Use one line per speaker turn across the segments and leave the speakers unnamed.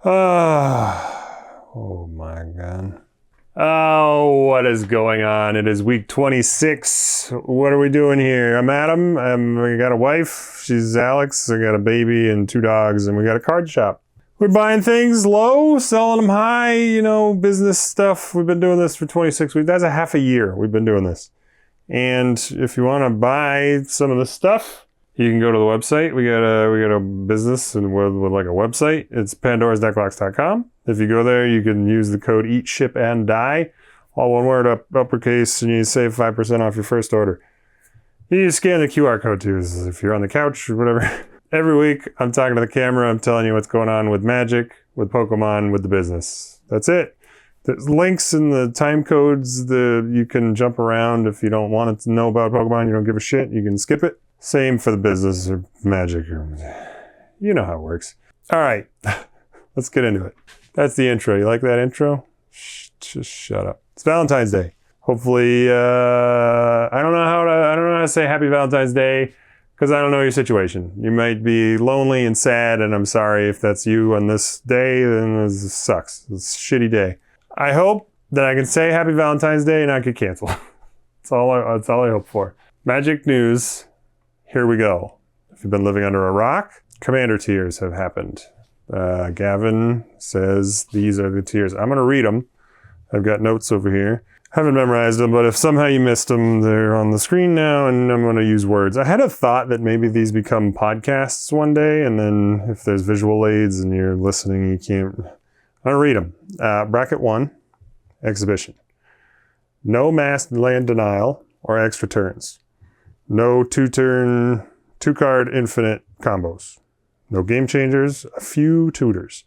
Oh my God. Oh, what is going on? It is week 26. What are we doing here? I'm Adam. We got a wife. She's Alex. I got a baby and 2 dogs, and we got a card shop. We're buying things low, selling them high, business stuff. We've been doing this for 26 weeks. That's a half a year we've been doing this. And if you want to buy some of this stuff, you can go to the website. We got a business and with like a website. It's pandorasdeckbox.com. If you go there, you can use the code EAT, SHIP, and DIE, all one word, uppercase, and you save 5% off your first order. You need to scan the QR code too, if you're on the couch or whatever. Every week, I'm talking to the camera. I'm telling you what's going on with Magic, with Pokemon, with the business. That's it. There's links in the time codes. You can jump around if you don't want to know about Pokemon. You don't give a shit. You can skip it. Same for the business or Magic. You know how it works. All right, let's get into it. That's the intro. You like that intro? Just shut up. It's Valentine's Day. Hopefully, I don't know how to say Happy Valentine's Day because I don't know your situation. You might be lonely and sad, and I'm sorry if that's you on this day. Then this sucks. It's a shitty day. I hope that I can say Happy Valentine's Day and not get canceled. That's all I hope for. Magic news. Here we go. If you've been living under a rock, Commander tiers have happened. Gavin says these are the tiers. I'm going to read them. I've got notes over here. Haven't memorized them, but if somehow you missed them, they're on the screen now, and I'm going to use words. I had a thought that maybe these become podcasts one day, and then if there's visual aids and you're listening, you can't. I'm going to read them. Bracket 1, Exhibition. No mass land denial or extra turns. No 2-card infinite combos. No game changers, a few tutors.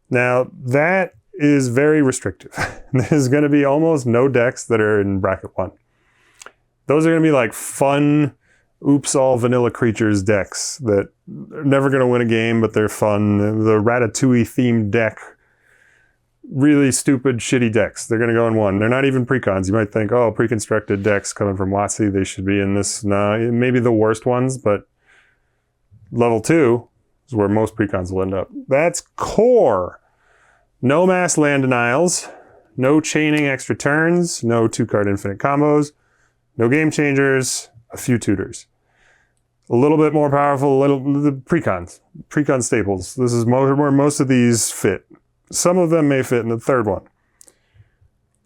Now, that is very restrictive. There's going to be almost no decks that are in bracket 1. Those are going to be like fun, oops, all vanilla creatures decks that are never going to win a game, but they're fun. The Ratatouille themed deck, really stupid, shitty decks. They're going to go in 1. They're not even precons. You might think, oh, pre-constructed decks coming from WotC, they should be in this. No, maybe the worst ones, but level 2 is where most precons will end up. That's core. No mass land denials, no chaining extra turns, no 2-card infinite combos, no game changers, a few tutors. A little bit more powerful, the precons, precon staples. This is where most of these fit. Some of them may fit in the third one.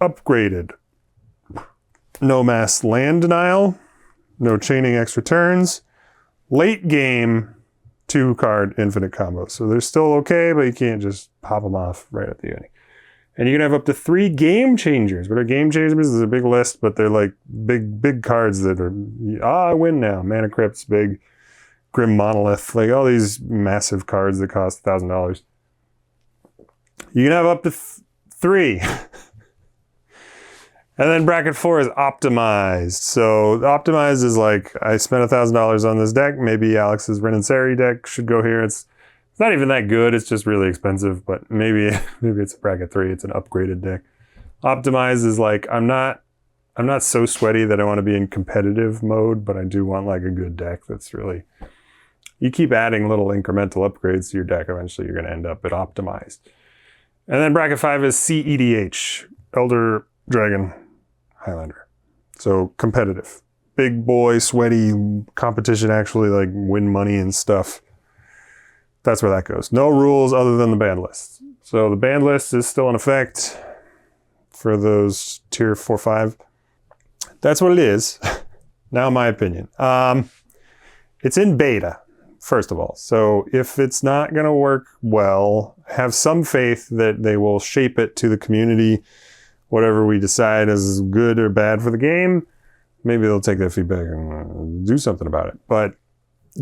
Upgraded. No mass land denial, no chaining extra turns, late game 2-card infinite combos. So they're still okay, but you can't just pop them off right at the beginning. And you can have up to 3 game changers. What are game changers? There's a big list, but they're like big cards that are, I win now. Mana Crypts, big Grim Monolith, like all these massive cards that cost $1,000. You can have up to 3. And then bracket 4 is optimized. So optimized is like, I spent $1,000 on this deck. Maybe Alex's Ren and Seri deck should go here. It's not even that good. It's just really expensive, but maybe it's a bracket 3. It's an upgraded deck. Optimized is like, I'm not so sweaty that I want to be in competitive mode, but I do want like a good deck that's really, you keep adding little incremental upgrades to your deck. Eventually you're going to end up at optimized. And then bracket 5 is CEDH, Elder Dragon Highlander. So competitive. Big boy, sweaty competition, actually like win money and stuff. That's where that goes. No rules other than the ban list. So the ban list is still in effect for those tier 4, 5. That's what it is. Now my opinion. It's in beta, first of all. So if it's not going to work well, have some faith that they will shape it to the community. Whatever we decide is good or bad for the game, maybe they'll take that feedback and do something about it. But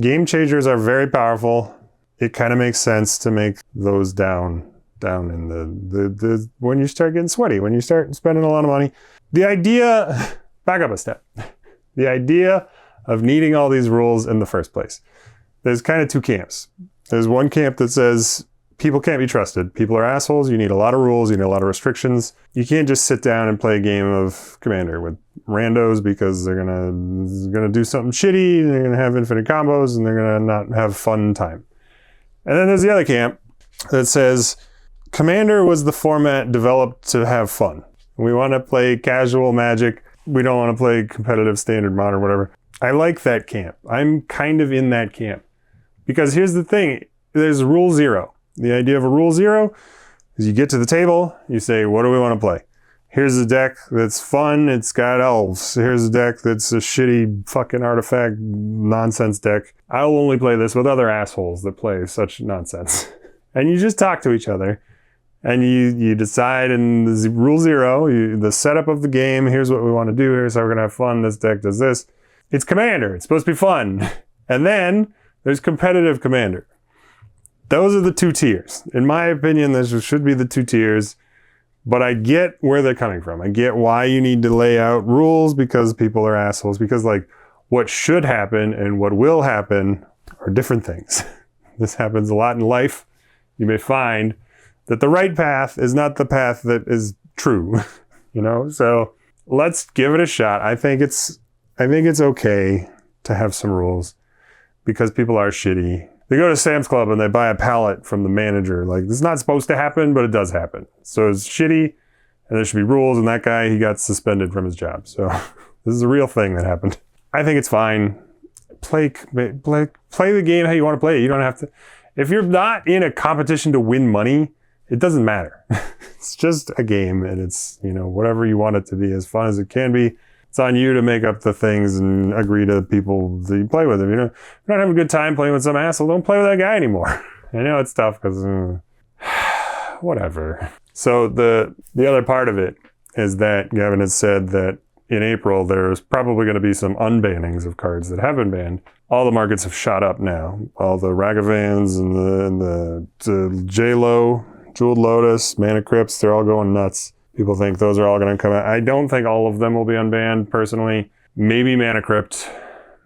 game changers are very powerful. It kind of makes sense to make those down in the when you start getting sweaty, when you start spending a lot of money. The idea, back up a step. The idea of needing all these rules in the first place. There's kind of 2 camps. There's one camp that says people can't be trusted. People are assholes. You need a lot of rules. You need a lot of restrictions. You can't just sit down and play a game of Commander with randos because they're gonna do something shitty. And they're gonna have infinite combos and they're gonna not have fun time. And then there's the other camp that says Commander was the format developed to have fun. We want to play casual Magic. We don't want to play competitive standard modern, whatever. I like that camp. I'm kind of in that camp. Because here's the thing. There's rule zero. The idea of a rule zero is you get to the table, you say, what do we want to play? Here's a deck that's fun, it's got elves. Here's a deck that's a shitty fucking artifact nonsense deck. I'll only play this with other assholes that play such nonsense. And you just talk to each other. And you decide in the rule zero, the setup of the game, here's what we want to do, here's how we're going to have fun, this deck does this. It's Commander, it's supposed to be fun. And then there's competitive Commander. Those are the two tiers. In my opinion, this should be the two tiers. But I get where they're coming from. I get why you need to lay out rules because people are assholes. Because like what should happen and what will happen are different things. This happens a lot in life. You may find that the right path is not the path that is true. So let's give it a shot. I think it's okay to have some rules because people are shitty. They go to Sam's Club and they buy a pallet from the manager. Like, this is not supposed to happen, but it does happen. So it's shitty, and there should be rules, and that guy, he got suspended from his job. So this is a real thing that happened. I think it's fine. Play the game how you want to play it. You don't have to... If you're not in a competition to win money, it doesn't matter. It's just a game, and it's, whatever you want it to be, as fun as it can be. It's on you to make up the things and agree to people that you play with. If you're not having a good time playing with some asshole, don't play with that guy anymore. I know it's tough because whatever. So the other part of it is that Gavin has said that in April there's probably going to be some unbannings of cards that have been banned. All the markets have shot up now. All the Ragavans and the J-Lo, Jeweled Lotus, Mana Crypts, they're all going nuts. People think those are all going to come out. I don't think all of them will be unbanned, personally. Maybe Mana Crypt,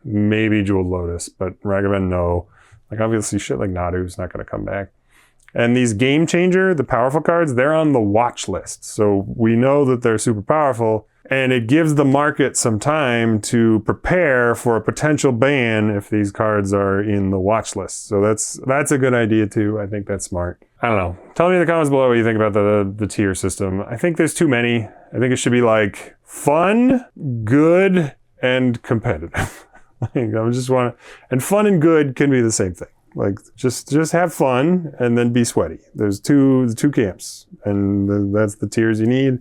maybe Jeweled Lotus, but Ragavan, no. Like, obviously, shit like Nadu's not going to come back. And these Game Changer, the powerful cards, they're on the watch list. So we know that they're super powerful, and it gives the market some time to prepare for a potential ban if these cards are in the watch list. So that's a good idea, too. I think that's smart. I don't know. Tell me in the comments below what you think about the tier system. I think there's too many. I think it should be like fun, good, and competitive. And fun and good can be the same thing. Like just have fun and then be sweaty. There's two camps, and that's the tiers you need.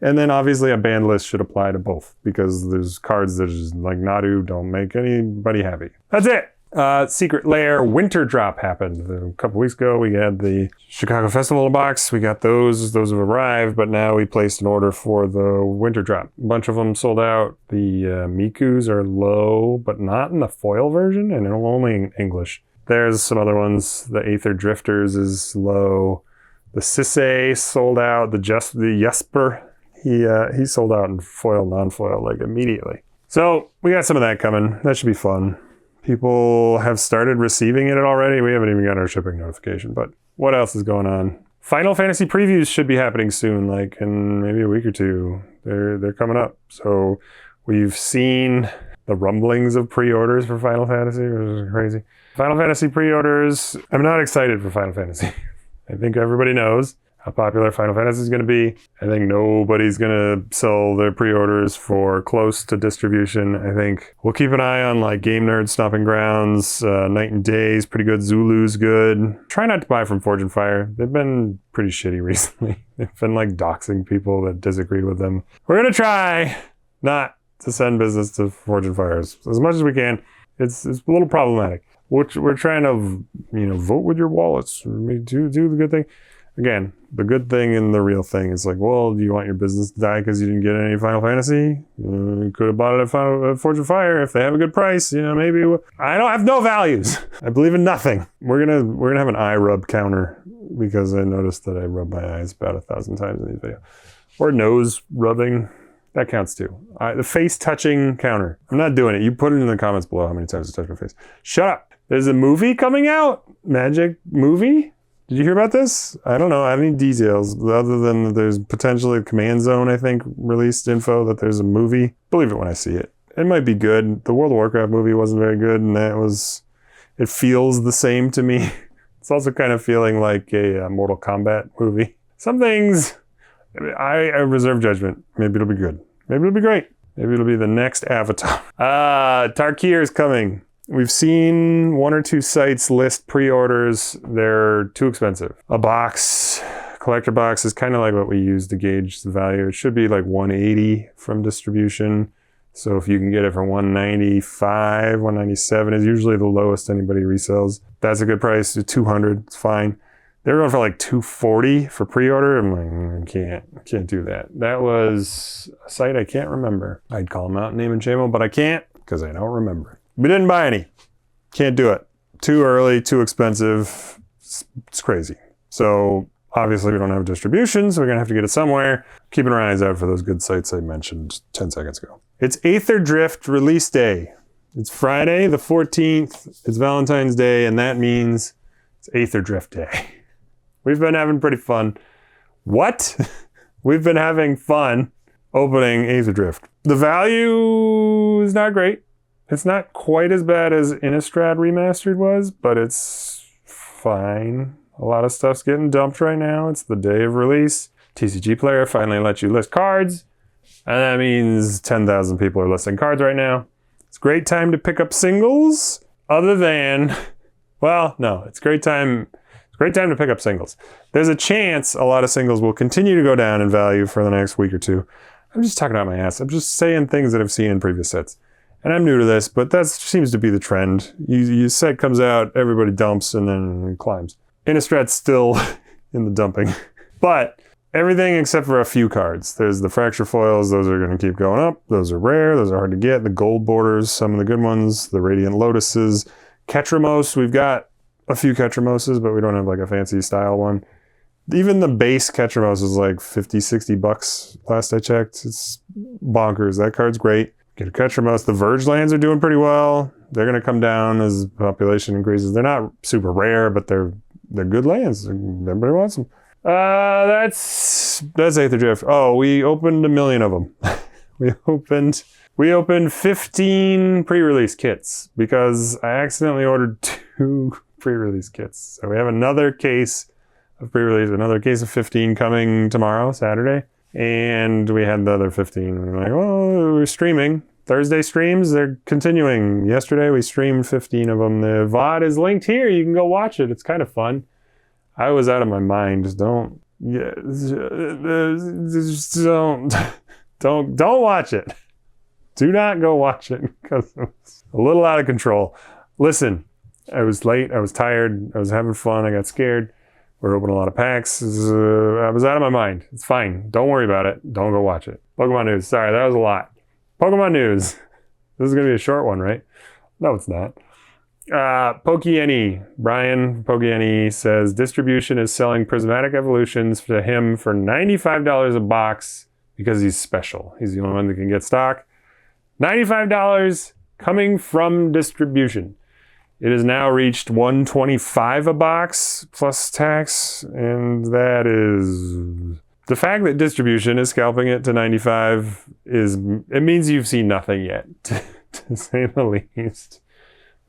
And then obviously a ban list should apply to both because there's cards that are just like Nadu don't make anybody happy. That's it. Secret Lair Winter Drop happened a couple weeks ago. We had the Chicago Festival box. We got those have arrived, but now we placed an order for the Winter Drop. A bunch of them sold out. The Mikus are low, but not in the foil version, and only in English. There's some other ones. The Atherdrifters is low. The Sisei sold out. The Jesper, he sold out in foil, non-foil, like immediately. So we got some of that coming. That should be fun. People have started receiving it already. We haven't even got our shipping notification, but what else is going on? Final Fantasy previews should be happening soon, like in maybe a week or two. They're coming up. So we've seen the rumblings of pre-orders for Final Fantasy, which is crazy. Final Fantasy pre-orders, I'm not excited for Final Fantasy. I think everybody knows how popular Final Fantasy is going to be. I think nobody's going to sell their pre-orders for close to distribution. I think we'll keep an eye on like Game Nerd, Stomping Grounds, Night and Day's pretty good, Zulu's good. Try not to buy from Forge and Fire. They've been pretty shitty recently. They've been like doxing people that disagree with them. We're going to try not to send business to Forge and Fire as much as we can. It's a little problematic. We're trying to, vote with your wallets. Do the good thing. Again, the good thing and the real thing is like, well, do you want your business to die because you didn't get any Final Fantasy? You could have bought it at Forge of Fire if they have a good price. Maybe. I don't have no values. I believe in nothing. We're gonna have an eye rub counter because I noticed that I rub my eyes about 1,000 times in these videos. Or nose rubbing. That counts too. The face touching counter. I'm not doing it. You put it in the comments below how many times I touch my face. Shut up. There's a movie coming out. Magic movie. Did you hear about this? I don't know. I have any details other than that there's potentially Command Zone, I think, released info that there's a movie. Believe it when I see it. It might be good. The World of Warcraft movie wasn't very good, and it feels the same to me. It's also kind of feeling like a Mortal Kombat movie. Some things, I reserve judgment. Maybe it'll be good. Maybe it'll be great. Maybe it'll be the next Avatar. Tarkir is coming. We've seen 1 or 2 sites list pre-orders. They're too expensive. A box, collector box, is kind of like what we use to gauge the value. It should be like $180 from distribution. So if you can get it for $195, $197 is usually the lowest anybody resells. That's a good price. $200, it's fine. They're going for like $240 for pre-order. I'm like, I can't do that. That was a site I can't remember. I'd call them out, name and shame them, but I can't because I don't remember. We didn't buy any. Can't do it. Too early, too expensive. It's crazy. So obviously we don't have distribution, so we're gonna have to get it somewhere. Keeping our eyes out for those good sites I mentioned 10 seconds ago. It's Atherdrift release day. It's Friday the 14th. It's Valentine's Day, and that means it's Atherdrift Day. We've been having pretty fun. What? We've been having fun opening Atherdrift. The value is not great. It's not quite as bad as Innistrad Remastered was, but it's fine. A lot of stuff's getting dumped right now. It's the day of release. TCGplayer finally lets you list cards, and that means 10,000 people are listing cards right now. It's a great time to pick up singles, other than, well, no, it's a great time to pick up singles. There's a chance a lot of singles will continue to go down in value for the next week or two. I'm just talking about my ass. I'm just saying things that I've seen in previous sets. And I'm new to this, but that seems to be the trend. Your set comes out, everybody dumps, and then it climbs. Innistrad's still in the dumping. But everything except for a few cards. There's the fracture foils, those are going to keep going up. Those are rare, those are hard to get. The gold borders, some of the good ones. The radiant lotuses. Ketramos, we've got a few Ketramoses, but we don't have like a fancy style one. Even the base Ketramos is like 50, 60 bucks last I checked. It's bonkers. That card's great. Get a Ketramos. The Verge lands are doing pretty well. They're going to come down as population increases. They're not super rare, but they're good lands. Everybody wants them. That's Atherdrift. Oh, we opened 1 million of them. We opened 15 pre-release kits because I accidentally ordered 2 pre-release kits. So we have another case of pre-release, another case of 15 coming tomorrow, Saturday. And we had the other 15. We were like, oh, we're streaming. Thursday streams, they're continuing. Yesterday we streamed 15 of them. The VOD is linked here. You can go watch it. It's kind of fun. I was out of my mind. Don't watch it. Do not go watch it because it's a little out of control. Listen, I was late. I was tired. I was having fun. I got scared. We're opening a lot of packs. I was out of my mind. It's fine. Don't worry about it. Don't go watch it. Pokemon news. Sorry, that was a lot. Pokemon news. This is going to be a short one, right? No, it's not. PokeNE. Brian PokeNE says distribution is selling prismatic evolutions to him for $95 a box because he's special. He's the only one that can get stock. $95 coming from distribution. It has now reached $125 a box plus tax, and that is the fact that distribution is scalping it to $95 it means you've seen nothing yet, to say the least.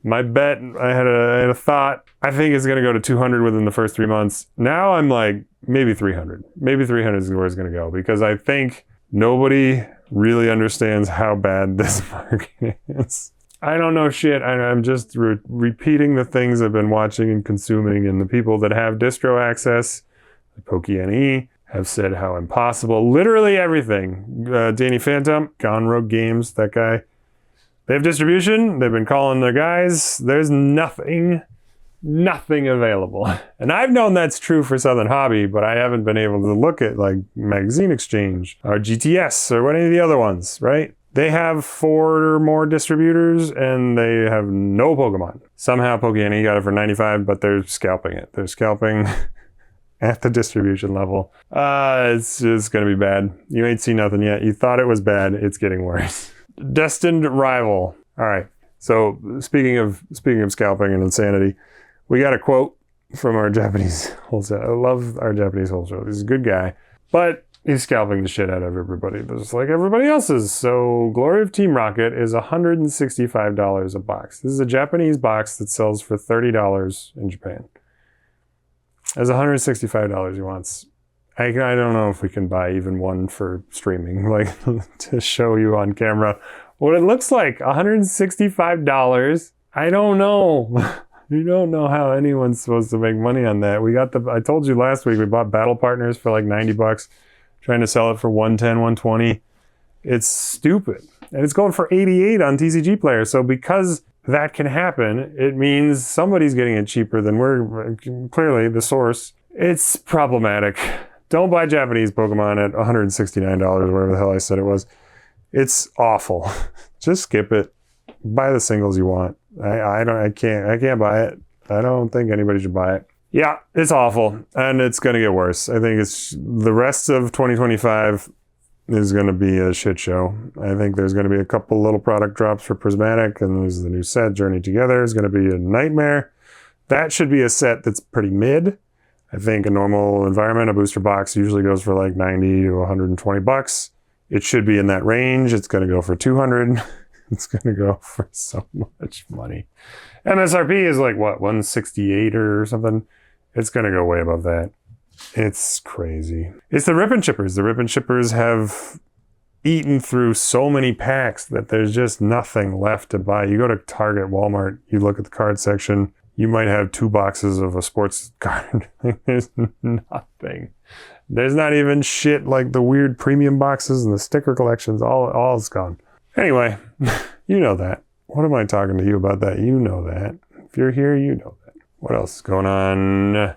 My bet, I had a thought, I think it's going to go to 200 within the first 3 months. Now I'm like, maybe 300. Maybe 300 is where it's going to go, because I think nobody really understands how bad this market is. I don't know shit. I'm just repeating the things I've been watching and consuming, and the people that have distro access, like PokeNE, have said how impossible literally everything. Danny Phantom, Gone Rogue Games, that guy. They have distribution. They've been calling their guys. There's nothing available. And I've known that's true for Southern Hobby, but I haven't been able to look at like Magazine Exchange or GTS or any of the other ones, right? They have 4 or more distributors and they have no Pokemon. Somehow PokeNE got it for $95, but they're scalping it. They're scalping at the distribution level. It's gonna be bad. You ain't seen nothing yet. You thought it was bad. It's getting worse. Destined Rival. All right. So speaking of scalping and insanity, we got a quote from our Japanese wholesale. I love our Japanese wholesale. He's a good guy, but he's scalping the shit out of everybody, just like everybody else's. So Glory of Team Rocket is $165 a box. This is a Japanese box that sells for $30 in Japan. There's $165 he wants. I don't know if we can buy even one for streaming, like to show you on camera what it looks like. $165. I don't know. You don't know how anyone's supposed to make money on that. I told you last week we bought Battle Partners for like $90, trying to sell it for $110, $120. It's stupid. And it's going for $88 on TCGplayer. So because that can happen, it means somebody's getting it cheaper than we're clearly the source. It's problematic. Don't buy Japanese Pokemon at $169, whatever the hell I said it was. It's awful. Just skip it. Buy the singles you want. I can't buy it. I don't think anybody should buy it. Yeah, it's awful, and it's gonna get worse. I think it's the rest of 2025 is gonna be a shit show. I think there's gonna be a couple little product drops for Prismatic, and there's the new set Journey Together is gonna be a nightmare. That should be a set that's pretty mid. I think a normal environment, a booster box usually goes for like $90 to $120. It should be in that range. It's gonna go for $200. It's going to go for so much money. MSRP is like, what, 168 or something? It's going to go way above that. It's crazy. It's the Rip and Chippers. The Rip and Chippers have eaten through so many packs that there's just nothing left to buy. You go to Target, Walmart, you look at the card section, you might have 2 boxes of a sports card. There's nothing. There's not even shit like the weird premium boxes and the sticker collections. All is gone. Anyway, you know that. What am I talking to you about that? You know that. If you're here, you know that. What else is going on?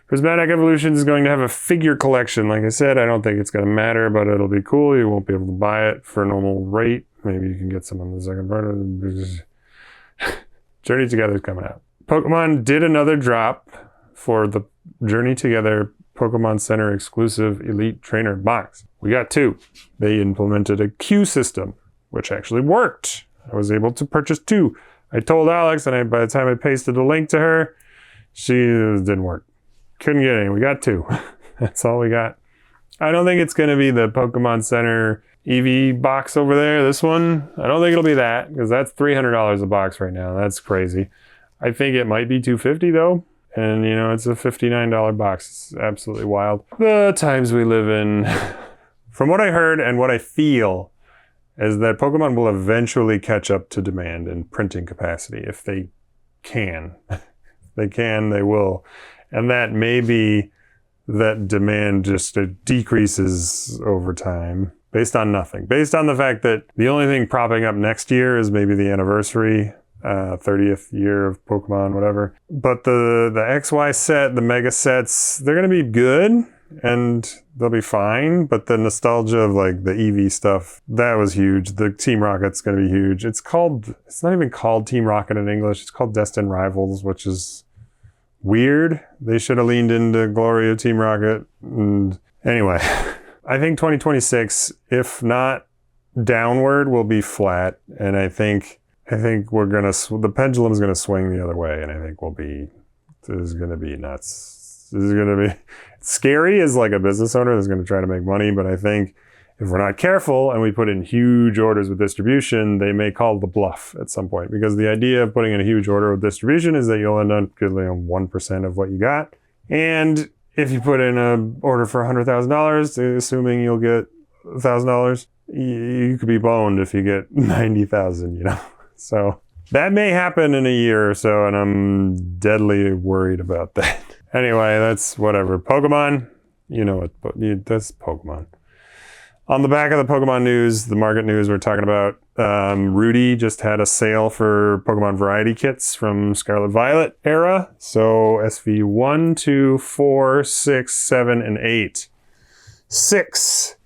Prismatic Evolutions is going to have a figure collection. Like I said, I don't think it's going to matter, but it'll be cool. You won't be able to buy it for a normal rate. Maybe you can get some on the second part. Journey Together is coming out. Pokemon did another drop for the Journey Together Pokemon Center exclusive Elite Trainer box. We got 2. They implemented a queue system, which actually worked. I was able to purchase 2. I told Alex, and by the time I pasted a link to her, she didn't work. Couldn't get any. We got 2. That's all we got. I don't think it's going to be the Pokemon Center EV box over there, this one. I don't think it'll be that, because that's $300 a box right now. That's crazy. I think it might be $250 though. And you know, it's a $59 box. It's absolutely wild. The times we live in. From what I heard and what I feel, is that Pokemon will eventually catch up to demand in printing capacity. If they can. If they can, they will. And that may be that demand just decreases over time based on nothing. Based on the fact that the only thing propping up next year is maybe the anniversary, 30th year of Pokemon, whatever. But the XY set, the mega sets, they're going to be good. And they'll be fine, but the nostalgia of like the EV stuff, that was huge. The Team Rocket's going to be huge. It's not even called Team Rocket in English. It's called Destined Rivals, which is weird. They should have leaned into glory of Team Rocket. And anyway, I think 2026, if not downward, will be flat. And I think the pendulum is going to swing the other way. And I think this is going to be nuts. This is going to be scary as like a business owner that's going to try to make money, but I think if we're not careful and we put in huge orders with distribution, they may call the bluff at some point, because the idea of putting in a huge order with distribution is that you'll end up getting 1% of what you got. And if you put in an order for $100,000, assuming you'll get $1,000, you could be boned if you get 90,000, you know? So that may happen in a year or so, and I'm deadly worried about that. Anyway, that's whatever. Pokemon, you know what, that's Pokemon. On the back of the Pokemon news, the market news we're talking about, Rudy just had a sale for Pokemon variety kits from Scarlet Violet era. So SV 1, 2, 4, 6, 7, and 8. 6.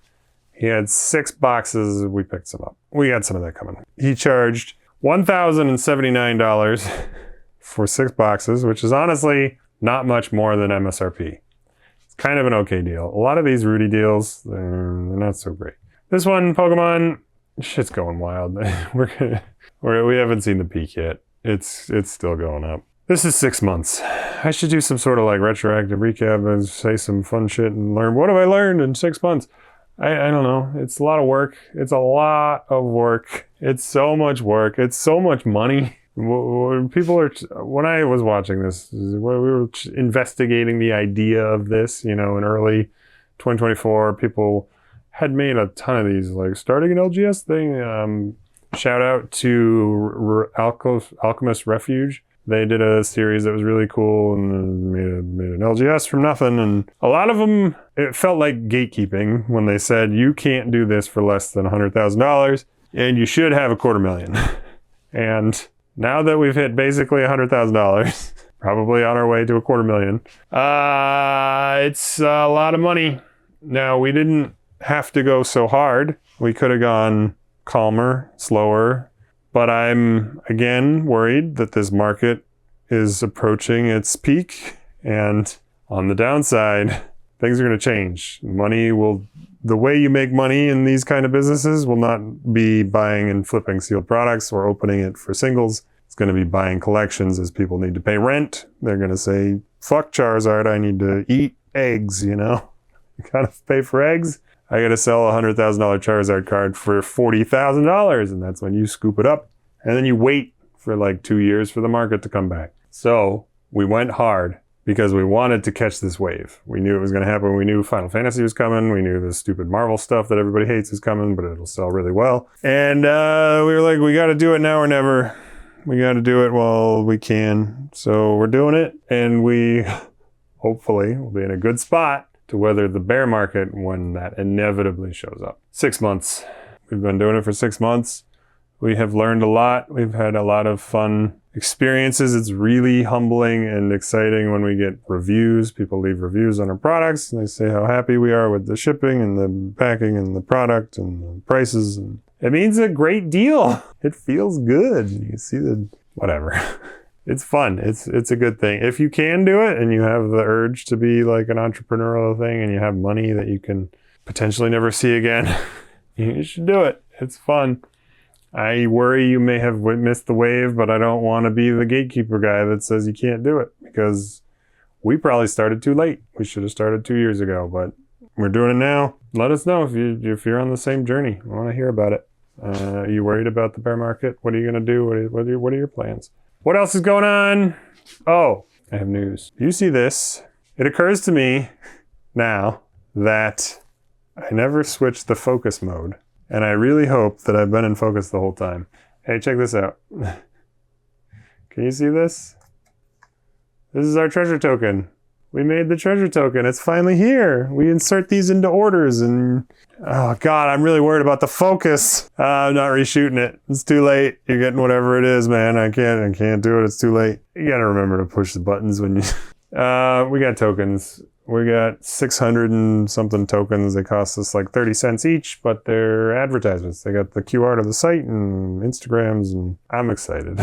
He had 6 boxes. We picked some up. We got some of that coming. He charged $1,079 for 6 boxes, which is honestly not much more than MSRP. It's kind of an okay deal. A lot of these Rudy deals, they're not so great. This one, Pokemon, shit's going wild. We haven't seen the peak yet. It's still going up. This is 6 months. I should do some sort of like retroactive recap and say some fun shit and learn, what have I learned in 6 months? I don't know. It's a lot of work. It's a lot of work. It's so much work. It's so much money. When I was watching this, when we were investigating the idea of this, in early 2024, people had made a ton of these, like starting an LGS thing. Shout out to Alchemist Refuge. They did a series that was really cool and made an LGS from nothing. And a lot of them, it felt like gatekeeping when they said, you can't do this for less than $100,000 and you should have $250,000. And now that we've hit basically $100,000, probably on our way to $250,000, it's a lot of money. Now, we didn't have to go so hard. We could have gone calmer, slower. But I'm, again, worried that this market is approaching its peak. And on the downside, things are going to change. The way you make money in these kind of businesses will not be buying and flipping sealed products or opening it for singles. It's going to be buying collections as people need to pay rent. They're going to say, fuck Charizard, I need to eat eggs, You gotta pay for eggs. I gotta sell a $100,000 Charizard card for $40,000, and that's when you scoop it up. And then you wait for like 2 years for the market to come back. So we went hard because we wanted to catch this wave. We knew it was gonna happen. We knew Final Fantasy was coming. We knew the stupid Marvel stuff that everybody hates is coming, but it'll sell really well. And we were like, we gotta do it now or never. We gotta do it while we can. So we're doing it, and we hopefully will be in a good spot to weather the bear market when that inevitably shows up. 6 months. We've been doing it for 6 months. We have learned a lot. We've had a lot of fun experiences. It's really humbling and exciting when we get reviews. People leave reviews on our products and they say how happy we are with the shipping and the packing and the product and the prices. And it means a great deal. It feels good. You see whatever. It's fun. It's a good thing. If you can do it and you have the urge to be like an entrepreneurial thing and you have money that you can potentially never see again, you should do it. It's fun. I worry you may have missed the wave, but I don't want to be the gatekeeper guy that says you can't do it because we probably started too late. We should have started 2 years ago, but we're doing it now. Let us know if you're on the same journey. I want to hear about it. Are you worried about the bear market? What are you going to do? What are your plans? What else is going on? Oh, I have news. You see this. It occurs to me now that I never switched the focus mode. And I really hope that I've been in focus the whole time. Hey, check this out. Can you see this? This is our treasure token. We made the treasure token. It's finally here. We insert these into orders and... Oh, God, I'm really worried about the focus. I'm not reshooting it. It's too late. You're getting whatever it is, man. I can't do it. It's too late. You got to remember to push the buttons when you... We got tokens. We got 600 and something tokens. They cost us like 30 cents each, but they're advertisements. They got the QR to the site and Instagrams, and I'm excited.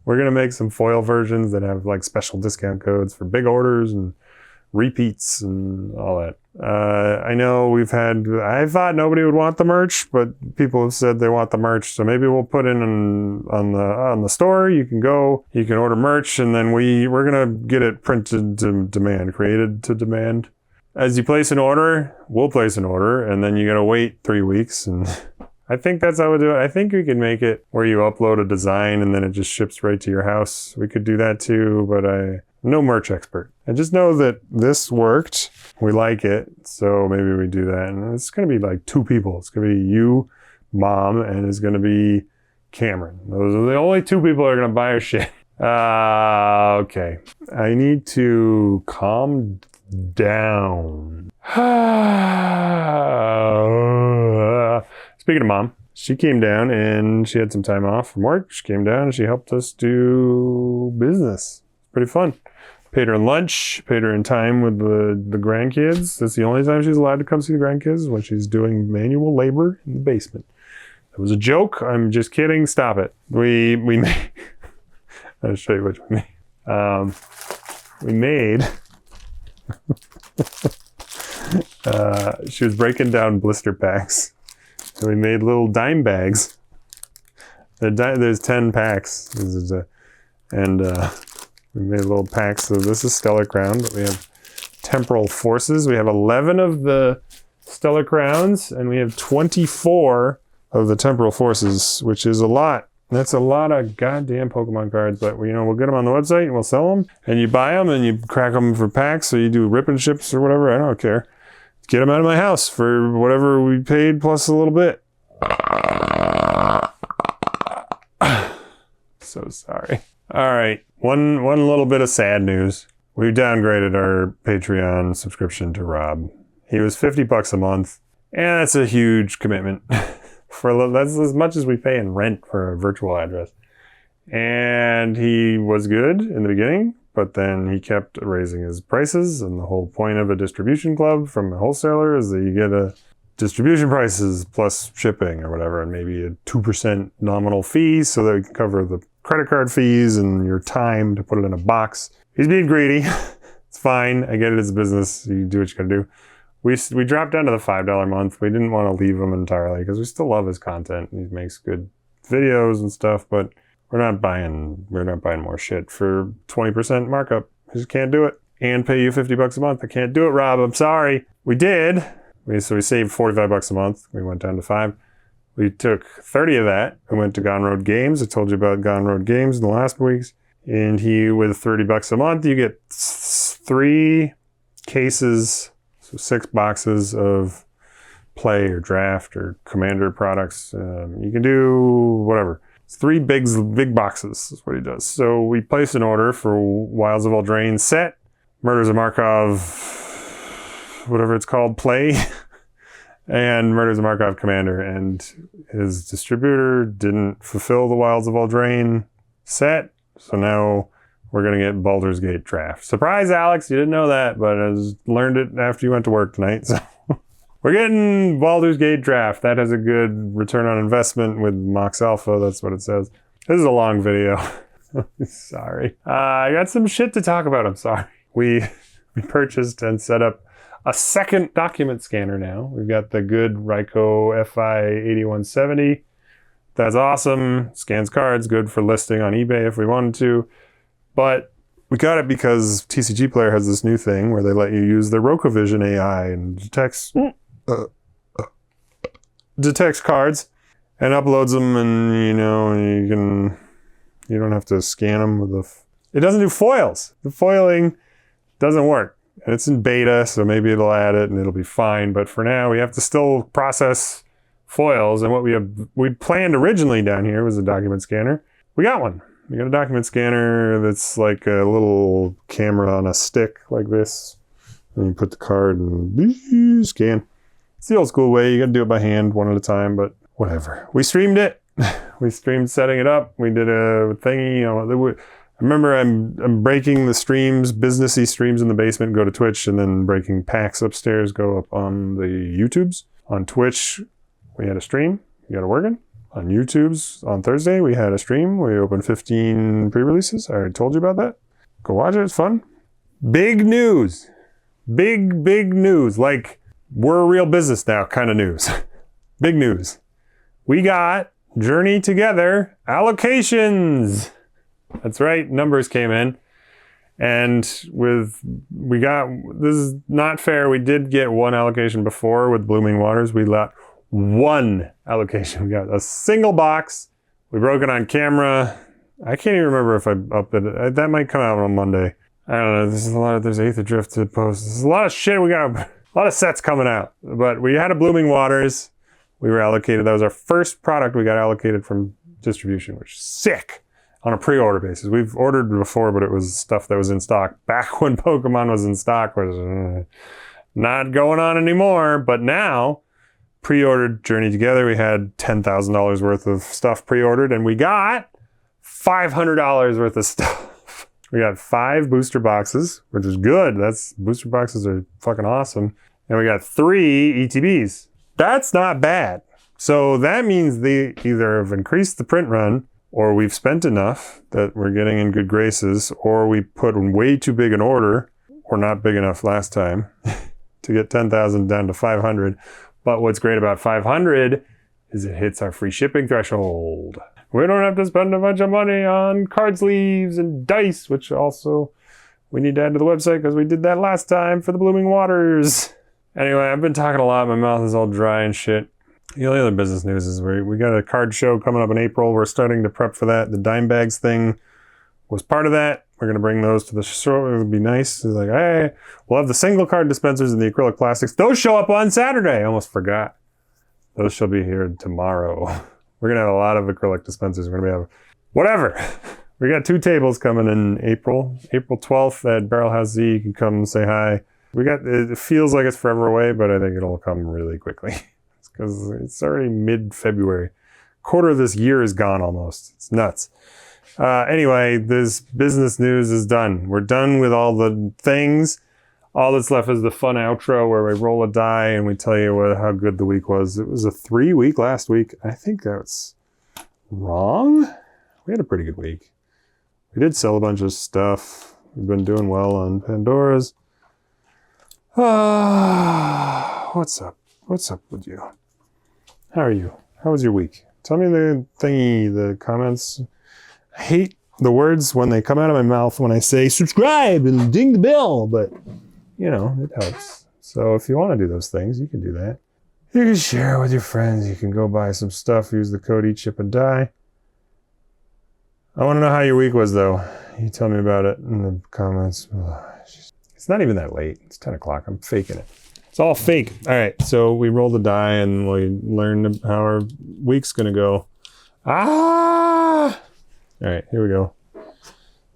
We're going to make some foil versions that have like special discount codes for big orders and repeats and all that. I know I thought nobody would want the merch, but people have said they want the merch. So maybe we'll put in on the store. You can order merch, and then we're going to get it printed to demand, created to demand. As you place an order, we'll place an order, and then you got to wait 3 weeks. And I think that's how we do it. I think we can make it where you upload a design and then it just ships right to your house. We could do that too, but I'm no merch expert. I just know that this worked. We like it, so maybe we do that. And it's going to be like 2 people. It's going to be you, Mom, and it's going to be Cameron. Those are the only 2 people that are going to buy our shit. Okay. I need to calm down. Speaking of Mom, she came down and she had some time off from work. She came down and she helped us do business. Pretty fun. Paid her lunch, paid her in time with the grandkids. That's the only time she's allowed to come see the grandkids, when she's doing manual labor in the basement. It was a joke. I'm just kidding. Stop it. We made... I'll show you what we made. We made... she was breaking down blister packs. So we made little dime bags. There's 10 packs. We made little packs. So this is Stellar Crown, but we have Temporal Forces. We have 11 of the Stellar Crowns, and we have 24 of the Temporal Forces, which is a lot. That's a lot of goddamn Pokemon cards, but you know, we'll get them on the website and we'll sell them. And you buy them and you crack them for packs, so you do rip and ships or whatever. I don't care. Get them out of my house for whatever we paid plus a little bit. So sorry. All right, one little bit of sad news. We downgraded our Patreon subscription to Rob. He was $50 a month, and that's a huge commitment. That's as much as we pay in rent for a virtual address. And he was good in the beginning, but then he kept raising his prices, and the whole point of a distribution club from a wholesaler is that you get a distribution prices plus shipping or whatever, and maybe a 2% nominal fee so that we can cover the credit card fees and your time to put it in a box. He's being greedy. It's fine. I get it. It's a business. You do what you gotta do. We dropped down to the $5 a month. We didn't want to leave him entirely because we still love his content. He makes good videos and stuff, but we're not buying more shit for 20% markup. I just can't do it. And pay you $50 a month. I can't do it, Rob. I'm sorry. We did. So we saved $45 a month. We went down to $5. We took 30 of that and went to Gone Road Games. I told you about Gone Road Games in the last weeks. And with $30 a month, you get 3 cases, so 6 boxes of play or draft or commander products. You can do whatever. It's 3 big boxes is what he does. So we placed an order for Wilds of Eldraine set, Murders of Markov, whatever it's called, play, and Murders of Markov commander. And his distributor didn't fulfill the Wilds of Eldraine set. So now we're going to get Baldur's Gate draft. Surprise, Alex, you didn't know that, but I just learned it after you went to work tonight. So we're getting Baldur's Gate draft. That has a good return on investment with Mox Alpha. That's what it says. This is a long video. Sorry. I got some shit to talk about. I'm sorry. We purchased and set up a second document scanner now. We've got the good Ryko FI 8170. That's awesome. Scans cards, good for listing on eBay if we wanted to. But we got it because TCGplayer has this new thing where they let you use their Rokovision AI and detects cards and uploads them, and you don't have to scan them with it doesn't do foils. The foiling doesn't work. And it's in beta, so maybe it'll add it and it'll be fine. But for now, we have to still process foils, and what we planned originally down here was a document scanner. We got one. We got a document scanner that's like a little camera on a stick like this. And you put the card and scan. It's the old school way. You gotta do it by hand one at a time, but whatever. We streamed it. We streamed setting it up. We did a thingy. I remember I'm breaking the streams, businessy streams in the basement, go to Twitch, and then breaking packs upstairs, go up on the YouTubes. On Twitch, we had a stream. We got it working. On YouTube's on Thursday, we had a stream. We opened 15 pre-releases. I already told you about that. Go watch it. It's fun. Big news. Big news. Like, we're a real business now kind of news. Big news. We got Journey Together allocations. That's right. Numbers came in. And this is not fair. We did get one allocation before with Blooming Waters. We let one allocation. We got a single box. We broke it on camera. I can't even remember if I upped it. That might come out on Monday. I don't know. There's Atherdrift to post. There's a lot of shit. We got a lot of sets coming out. But we had a Blooming Waters. We were allocated. That was our first product we got allocated from distribution, which is sick on a pre-order basis. We've ordered before, but it was stuff that was in stock back when Pokemon was in stock, which is not going on anymore. But now, pre-ordered Journey Together. We had $10,000 worth of stuff pre-ordered, and we got $500 worth of stuff. We got 5 booster boxes, which is good. Booster boxes are fucking awesome. And we got 3 ETBs. That's not bad. So that means they either have increased the print run, or we've spent enough that we're getting in good graces, or we put way too big an order, or not big enough last time, to get 10,000 down to 500. But what's great about 500 is it hits our free shipping threshold. We don't have to spend a bunch of money on card sleeves and dice, which also we need to add to the website because we did that last time for the Blooming Waters. Anyway, I've been talking a lot. My mouth is all dry and shit. The only other business news is we got a card show coming up in April. We're starting to prep for that. The dime bags thing was part of that. We're going to bring those to the show. It would be nice. It's like, hey, we'll have the single card dispensers and the acrylic plastics. Those show up on Saturday. I almost forgot. Those shall be here tomorrow. We're going to have a lot of acrylic dispensers. We're going to have whatever. We got 2 tables coming in April. April 12th at Barrel House Z. You can come and say hi. It feels like it's forever away, but I think it'll come really quickly. It's because it's already mid-February. Quarter of this year is gone almost. It's nuts. Anyway, this business news is done. We're done with all the things. All that's left is the fun outro where we roll a die and we tell you how good the week was. It was a 3-week last week. I think that's wrong. We had a pretty good week. We did sell a bunch of stuff. We've been doing well on Pandora's. What's up? What's up with you? How are you? How was your week? Tell me the comments. I hate the words when they come out of my mouth when I say subscribe and ding the bell, but you know, it helps. So if you want to do those things, you can do that. You can share with your friends. You can go buy some stuff. Use the code EatChipAndDie. I want to know how your week was, though. You tell me about it in the comments. It's not even that late. It's 10 o'clock. I'm faking it. It's all fake. All right, so we roll the die and we learn how our week's going to go. All right, here we go.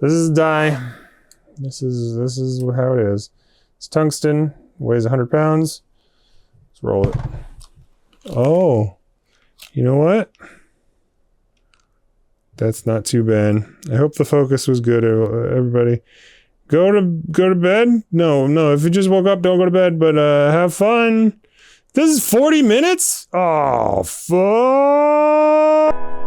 This is a die. This is how it is. It's tungsten, weighs 100 pounds. Let's roll it. Oh, you know what? That's not too bad. I hope the focus was good, everybody. Go to bed? No. If you just woke up, don't go to bed, but have fun. This is 40 minutes? Oh, fuck.